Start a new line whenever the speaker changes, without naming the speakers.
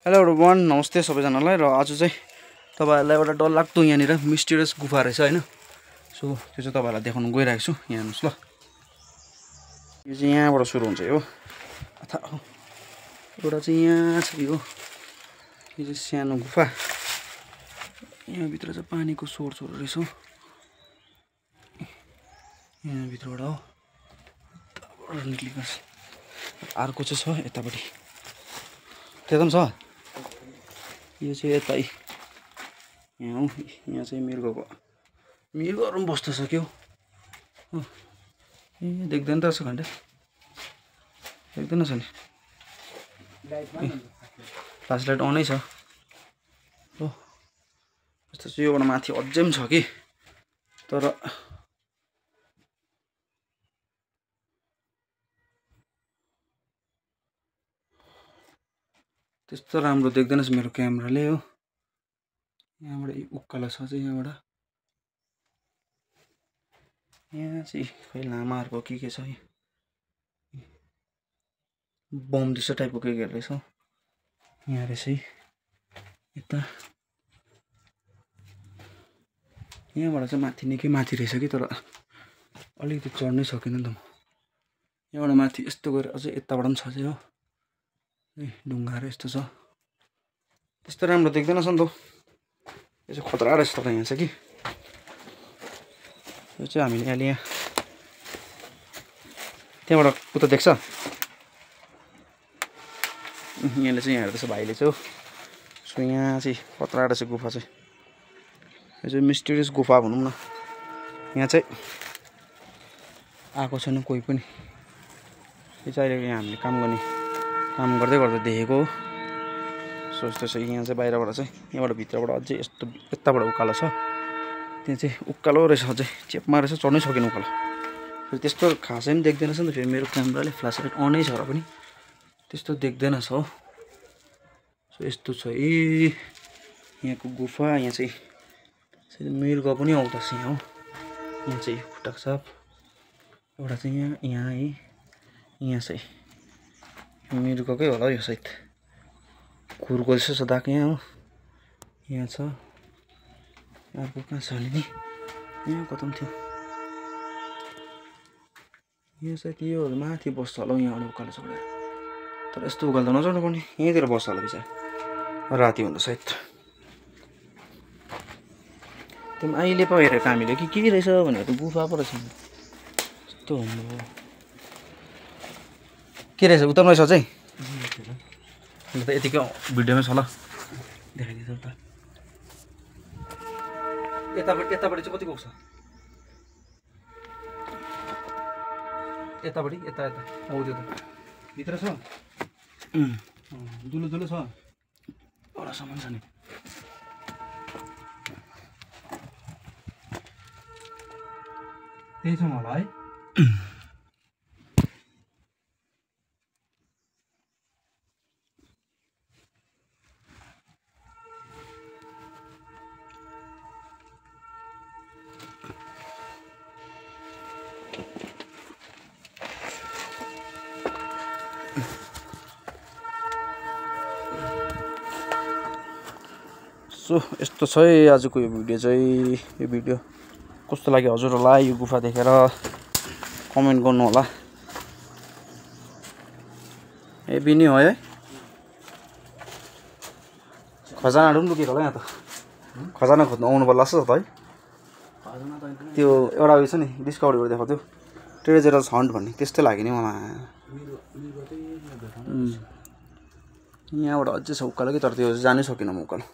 Hello everyone, नमस्ते सबैजनालाई। र आज चाहिँ तपाईहरुलाई एउटा डरलाग्दो यहाँनिर मिस्टिरियस गुफा रहेछ हैन। सो त्यो चाहिँ तपाईहरुलाई देखाउन गइरहेको छु। यहाँ हेर्नुस् ल, यो चाहिँ यहाँबाट सुरु हुन्छ। यो एउटा चाहिँ यहाँ छ। यो चाहिँ सानो गुफा। यहाँ भित्र चाहिँ पानीको सोर्सहरु रहेछ। यहाँ भित्रबाट हो तबाट निक्लिन्छ। अर्को चाहिँ छ यतापट्टि, त्यता पनि छ। यो चाहिँ यतै यहाँ हो। यहाँ चाहिँ मृगहरु पनि बस्न सक्यो। ए देख्दैन त रहेछ घण्टे, देख्दैन छ नि। फ्ल्यास लाइट अनै छ हो। यस्तो चाहिँ योबाट माथि अझै पनि छ कि, तर त्यस्तो राम्रो देख्दैन छ मेरो क्यामेराले हो। यहाँबाट उक्कालो छ चाहिँ यहाँबाट। यहाँ चाहिँ खै लामाहरुको के छ, बम जस्तो टाइपको के रहेछ। यहाँ रहेछ यता। यहाँबाट चाहिँ माथि निकै माथि रहेछ कि, तर अलिकति चढ्नै सकिन नि त म। यहाँबाट माथि यस्तो गएर अझै यताबाट पनि छ चाहिँ हो। ढुङ्गाहरु यस्तो छ, त्यस्तो राम्रो देख्दैन छ नि त। यो चाहिँ खतरा रहेछ तर यहाँ छ कि। यो चाहिँ हामीले अहिले यहाँ त्यहाँबाट उता देख्छ। यहाँले चाहिँ यहाँ हेर्दैछ भाइले चाहिँ हो। सो यहाँ चाहिँ खतरा रहेछ गुफा चाहिँ। यो चाहिँ मिस्टिरियस गुफा भनौँ न। यहाँ चाहिँ आएको छैन कोही पनि। यो चाहिँ अहिले यहाँ हामीले काम गर्दै गर्दा देखेको हो। सो यस्तो छ। यहाँ चाहिँ बाहिरबाट चाहिँ यहाँबाट भित्रबाट अझै यस्तो यताबाट उकालो छ। त्यहाँ चाहिँ उकालो रहेछ, अझै चेपमा रहेछ, चढ्नै सकिन उकालो। फेरि त्यस्तो खासै पनि देख्दैन छ नि त। फेरि मेरो क्यामेराले फ्ल्यास लाइट अनै छ र पनि त्यस्तो देख्दैन छ हो। सो यस्तो छ। ए यहाँको गुफा। यहाँ चाहिँ मृग पनि आउँदछ यहाँ हो। यहाँ चाहिँ खुट्टाको साप एउटा चाहिँ यहाँ है। यहाँ चाहिँ मृगकै होला यो सायद। खुरको जस्तो छ दाग यहाँ हो। यहाँ छ। अर्को कहाँ छ भने नि यहाँ कता पनि थियो। यहाँ सायद योहरू माथि बस्छ होला हौ। यहाँबाट उकालो चढेर, तर यस्तो उकालो त नचढ्नु पर्ने। यहीँतिर बस्छ होला बिचारा राति हुँदा सायद। त्यो अहिले पो हेरेको हामीले कि के रहेछ भनेर। त गुफा पो रहेछ यस्तो हुनु। के रहेछ उता रहेछ चाहिँ। ल त यतिकै भिडियोमै छ ल, देखाइदिन्छ त। यतापट्टि चाहिँ कति गएको छ। यतापट्टि यता हो त्यो त भित्र छ। दुलो छ। एउटा सामान छ नि। त्यही छ मलाई है। सो यस्तो छ है आजको यो भिडियो चाहिँ। यो भिडियो कस्तो लाग्यो हजुरहरूलाई यो गुफा देखेर कमेन्ट गर्नु होला। ए बिनी हो है। खजानाहरू पनि लुकेको होला यहाँ त। खजाना खोज्नु आउनु पर्ला जस्तो छ त है। त्यो एउटा उयो छ नि डिस्कभरीबाट देखाएको थियो, ट्रेजरस हन्ट भन्ने, त्यस्तै लाग्यो नि मलाई। यहाँबाट अझै छ उकालो कि, तर त्यो जानै सकिनँ म उकालो।